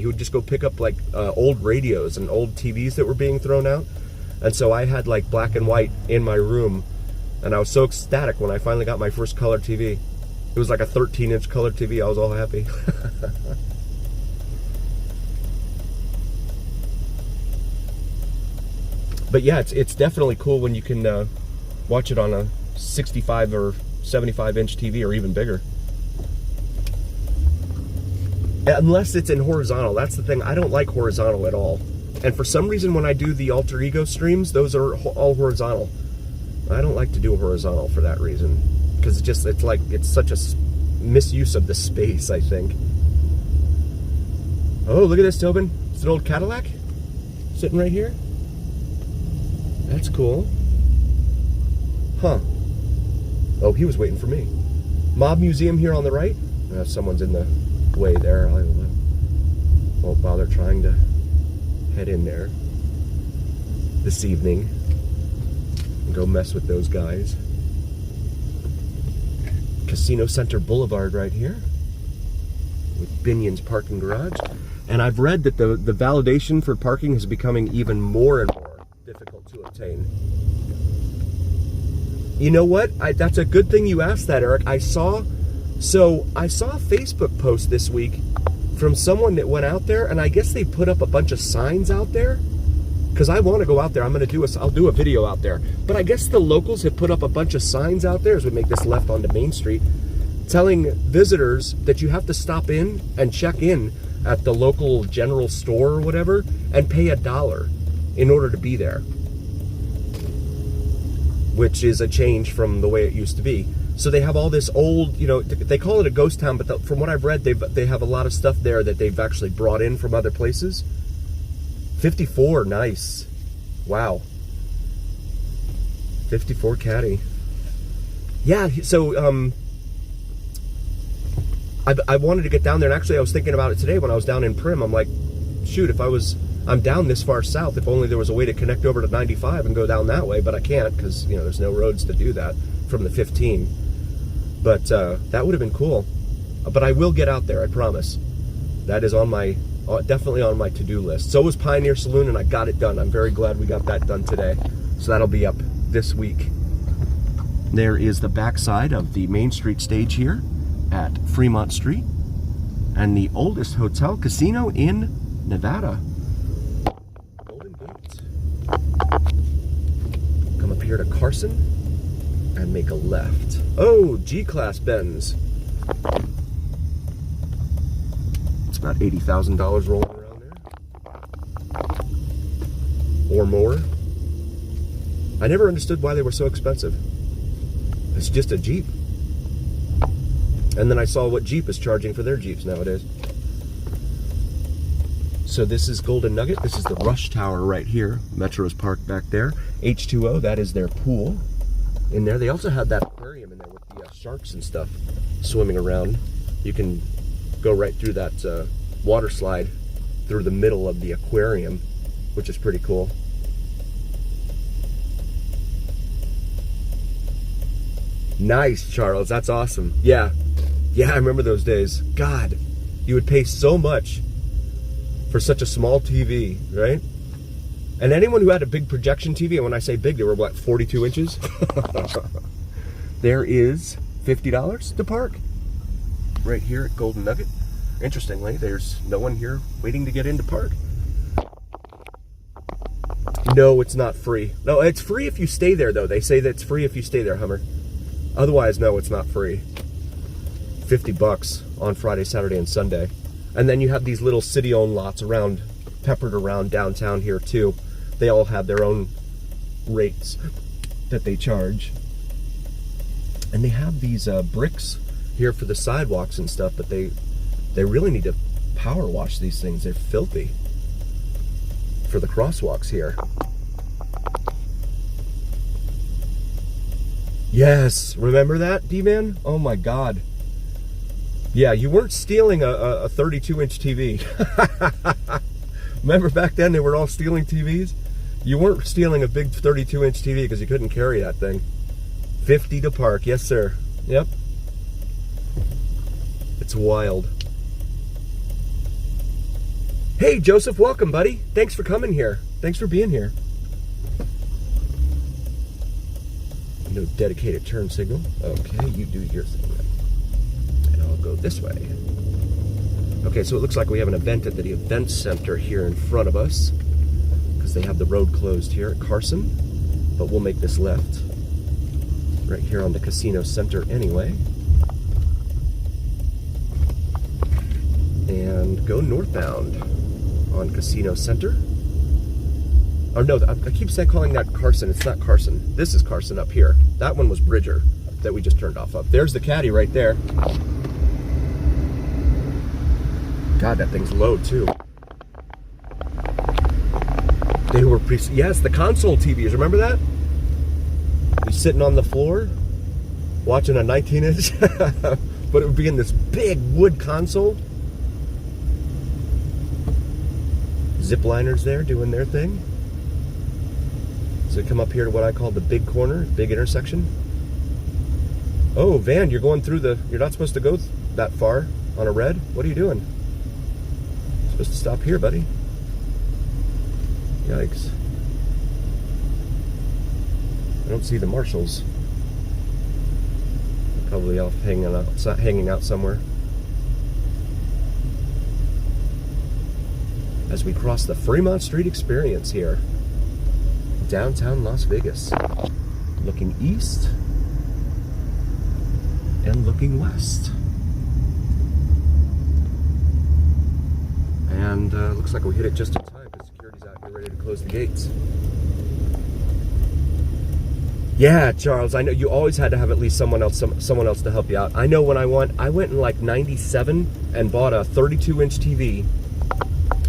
He would just go pick up like old radios and old TVs that were being thrown out. And so I had like black and white in my room, and I was so ecstatic when I finally got my first color TV. It was like a 13-inch color TV. I was all happy. But yeah, it's definitely cool when you can watch it on a 65 or 75-inch TV or even bigger. Unless it's in horizontal. That's the thing. I don't like horizontal at all. And for some reason, when I do the alter ego streams, those are all horizontal. I don't like to do horizontal for that reason. Because it's such a misuse of the space, I think. Oh, look at this, Tobin. It's an old Cadillac sitting right here. That's cool. Huh. Oh, he was waiting for me. Mob Museum here on the right. Someone's in the way there. I won't bother trying to head in there this evening and go mess with those guys. Casino Center Boulevard right here with Binion's Parking Garage. And I've read that the validation for parking is becoming even more and more difficult to obtain. You know what? That's a good thing you asked that, Eric. I saw a Facebook post this week from someone that went out there, and I guess they put up a bunch of signs out there. Because I want to go out there. I'll do a video out there. But I guess the locals have put up a bunch of signs out there as we make this left onto Main Street, telling visitors that you have to stop in and check in at the local general store or whatever and pay $1 in order to be there, which is a change from the way it used to be. So they have all this old, they call it a ghost town, but from what I've read, they have a lot of stuff there that they've actually brought in from other places. 54, nice. Wow. 54 Caddy. Yeah, so I wanted to get down there, and actually I was thinking about it today when I was down in Prim. I'm like, shoot, I'm down this far south, if only there was a way to connect over to 95 and go down that way, but I can't because, there's no roads to do that from the 15. But that would have been cool. But I will get out there, I promise. That is definitely on my to-do list. So was Pioneer Saloon, and I got it done. I'm very glad we got that done today. So that'll be up this week. There is the backside of the Main Street stage here at Fremont Street, and the oldest hotel casino in Nevada. Golden Gate. Come up here to Carson and make a left. Oh, G-Class Benz. It's about $80,000 rolling around there. Or more. I never understood why they were so expensive. It's just a Jeep. And then I saw what Jeep is charging for their Jeeps nowadays. So this is Golden Nugget. This is the Rush Tower right here. Metro's parked back there. H2O, that is their pool in there. They also had that aquarium in there with the sharks and stuff swimming around. You can go right through that water slide through the middle of the aquarium, which is pretty cool. Nice, Charles. That's awesome. Yeah, I remember those days. God, you would pay so much for such a small TV, right? And anyone who had a big projection TV, and when I say big, they were what, 42 inches? There is $50 to park right here at Golden Nugget. Interestingly, there's no one here waiting to get in to park. No, it's not free. No, it's free if you stay there, though. They say that it's free if you stay there, Hummer. Otherwise, no, it's not free. $50 on Friday, Saturday, and Sunday. And then you have these little city-owned lots around, peppered around downtown here, too. They all have their own rates that they charge. And they have these bricks here for the sidewalks and stuff, but they really need to power wash these things. They're filthy for the crosswalks here. Yes, remember that, D-Man? Oh my God. Yeah, you weren't stealing a 32-inch TV. Remember back then they were all stealing TVs? You weren't stealing a big 32-inch TV because you couldn't carry that thing. $50 to park, yes sir. Yep. It's wild. Hey, Joseph, welcome, buddy. Thanks for coming here. Thanks for being here. No dedicated turn signal. Okay, you do your thing then. And I'll go this way. Okay, so it looks like we have an event at the event center here in front of us because they have the road closed here at Carson. But we'll make this left right here on the casino center anyway. And go northbound on Casino Center. Oh no, I keep saying calling that Carson. It's not Carson. This is Carson up here. That one was Bridger that we just turned off of. There's the caddy right there. God, that thing's low too. They were yes, the console TVs. Remember that? You're sitting on the floor watching a 19-inch, but it would be in this big wood console. Zipliners there doing their thing. So come up here to what I call the big corner, big intersection. Oh, Van, you're going through the, you're not supposed to go that far on a red. What are you doing? You're supposed to stop here, buddy. Yikes. I don't see the marshals. They're probably off hanging out somewhere. As we cross the Fremont Street experience here, downtown Las Vegas, looking east and looking west. And looks like we hit it just in time because security's out here ready to close the gates. Yeah, Charles, I know you always had to have at least someone else to help you out. I know when I went in like '97 and bought a 32-inch TV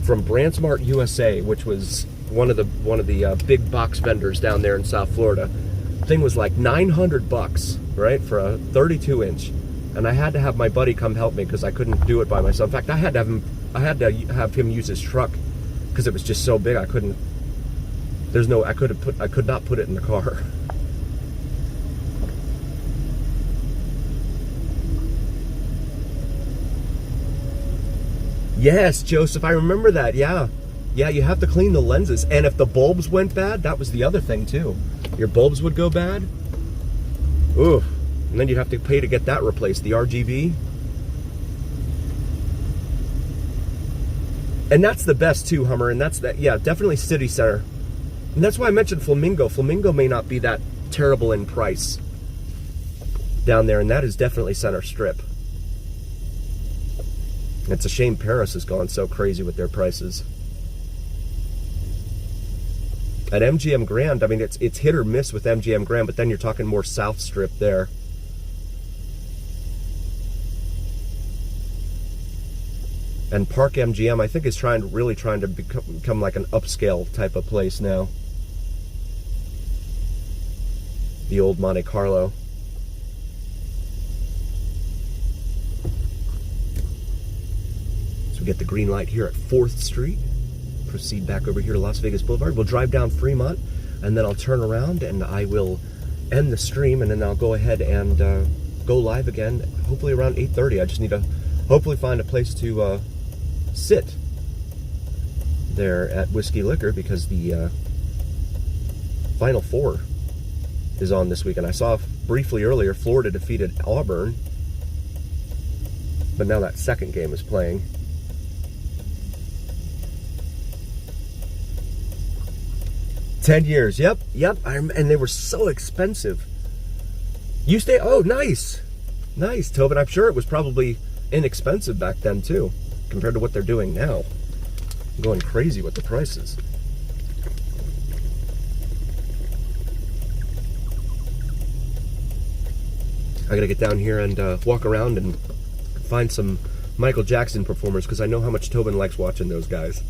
from Brandsmart USA, which was one of the big box vendors down there in South Florida. Thing was like $900, right, for a 32-inch, and I had to have my buddy come help me because I couldn't do it by myself. In fact, I had to have him use his truck because it was just so big. I could not put it in the car. Yes, Joseph, I remember that. Yeah, you have to clean the lenses, and if the bulbs went bad, that was the other thing too. Your bulbs would go bad. Oof, and then you'd have to pay to get that replaced, the RGB. And that's the best too, Hummer, and that's that. Yeah, definitely City Center, and that's why I mentioned Flamingo. Flamingo may not be that terrible in price down there, and that is definitely Center Strip. It's a shame Paris has gone so crazy with their prices. At MGM Grand, I mean, it's hit or miss with MGM Grand, but then you're talking more South Strip there. And Park MGM, I think, is really trying to become like an upscale type of place now. The old Monte Carlo. Get the green light here at 4th Street. Proceed back over here to Las Vegas Boulevard. We'll drive down Fremont, and then I'll turn around and I will end the stream, and then I'll go ahead and go live again, hopefully around 8:30. I just need to hopefully find a place to sit there at Whiskey Liquor because the Final Four is on this weekend. I saw briefly earlier Florida defeated Auburn, but now that second game is playing. 10 years, yep. And they were so expensive. You stay, oh, nice, Tobin. I'm sure it was probably inexpensive back then too, compared to what they're doing now. I'm going crazy with the prices. I gotta get down here and walk around and find some Michael Jackson performers because I know how much Tobin likes watching those guys.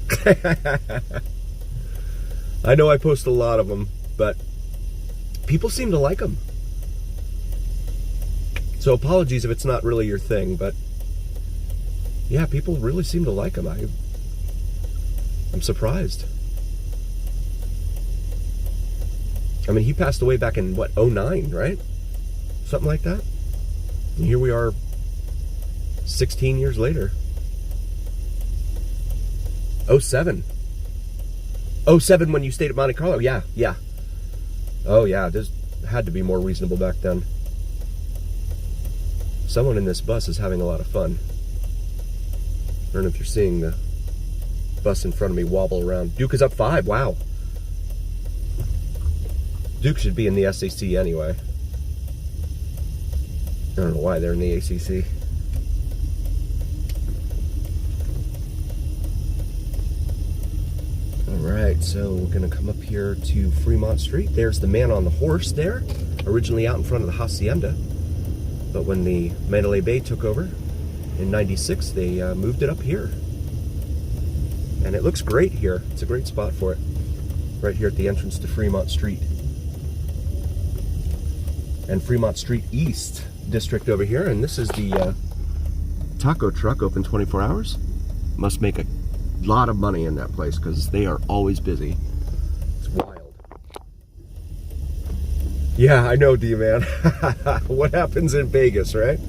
I know I post a lot of them, but people seem to like them. So apologies if it's not really your thing, but yeah, people really seem to like them. I'm surprised. I mean, he passed away back in, what, 09, right? Something like that. And here we are 16 years later. 07. 07 when you stayed at Monte Carlo. Yeah, yeah. Oh yeah, this had to be more reasonable back then. Someone in this bus is having a lot of fun. I don't know if you're seeing the bus in front of me wobble around. Duke is up 5, wow. Duke should be in the SEC anyway. I don't know why they're in the ACC. Alright, so we're going to come up here to Fremont Street. There's the man on the horse there, originally out in front of the Hacienda. But when the Mandalay Bay took over in 96, they moved it up here. And it looks great here. It's a great spot for it. Right here at the entrance to Fremont Street. And Fremont Street East district over here. And this is the taco truck, open 24 hours. Must make a lot of money in that place because they are always busy. It's wild. Yeah, I know, D-Man. What happens in Vegas, right?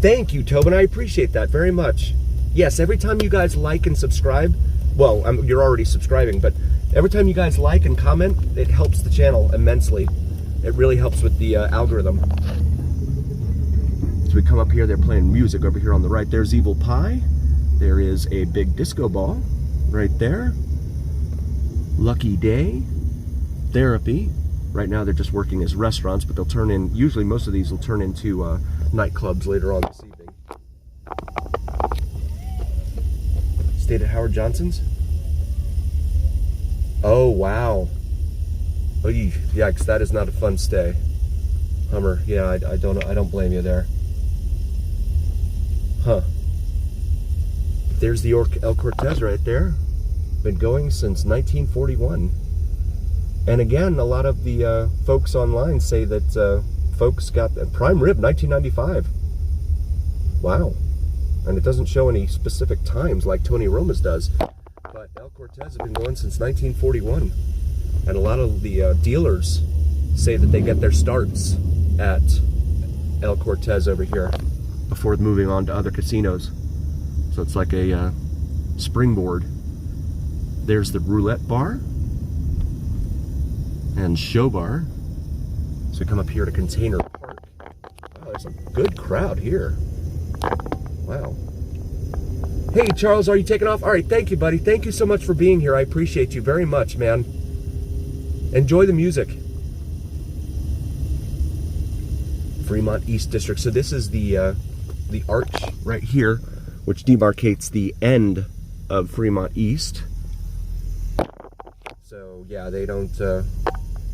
Thank you, Tobin. I appreciate that very much. Yes, every time you guys like and subscribe, well, you're already subscribing, but every time you guys like and comment, it helps the channel immensely. It really helps with the algorithm. As we come up here, they're playing music over here on the right. There's Evil Pie. There is a big disco ball right there. Lucky Day. Therapy. Right now they're just working as restaurants, but they'll turn in, usually most of these will turn into nightclubs later on this evening. Stayed at Howard Johnson's? Oh, wow. Oh, yikes, that is not a fun stay. Hummer, yeah, I don't blame you there. Huh. There's the El Cortez right there. Been going since 1941. And again, a lot of the folks online say that folks got prime rib 1995. Wow. And it doesn't show any specific times like Tony Roma's does. But El Cortez has been going since 1941. And a lot of the dealers say that they get their starts at El Cortez over here before moving on to other casinos. So it's like a springboard. There's the roulette bar and show bar. So we come up here to Container Park. Oh, there's a good crowd here. Wow. Hey, Charles, are you taking off? All right, thank you, buddy. Thank you so much for being here. I appreciate you very much, man. Enjoy the music. Fremont East District. So this is the arch right here, which demarcates the end of Fremont East. So yeah, they don't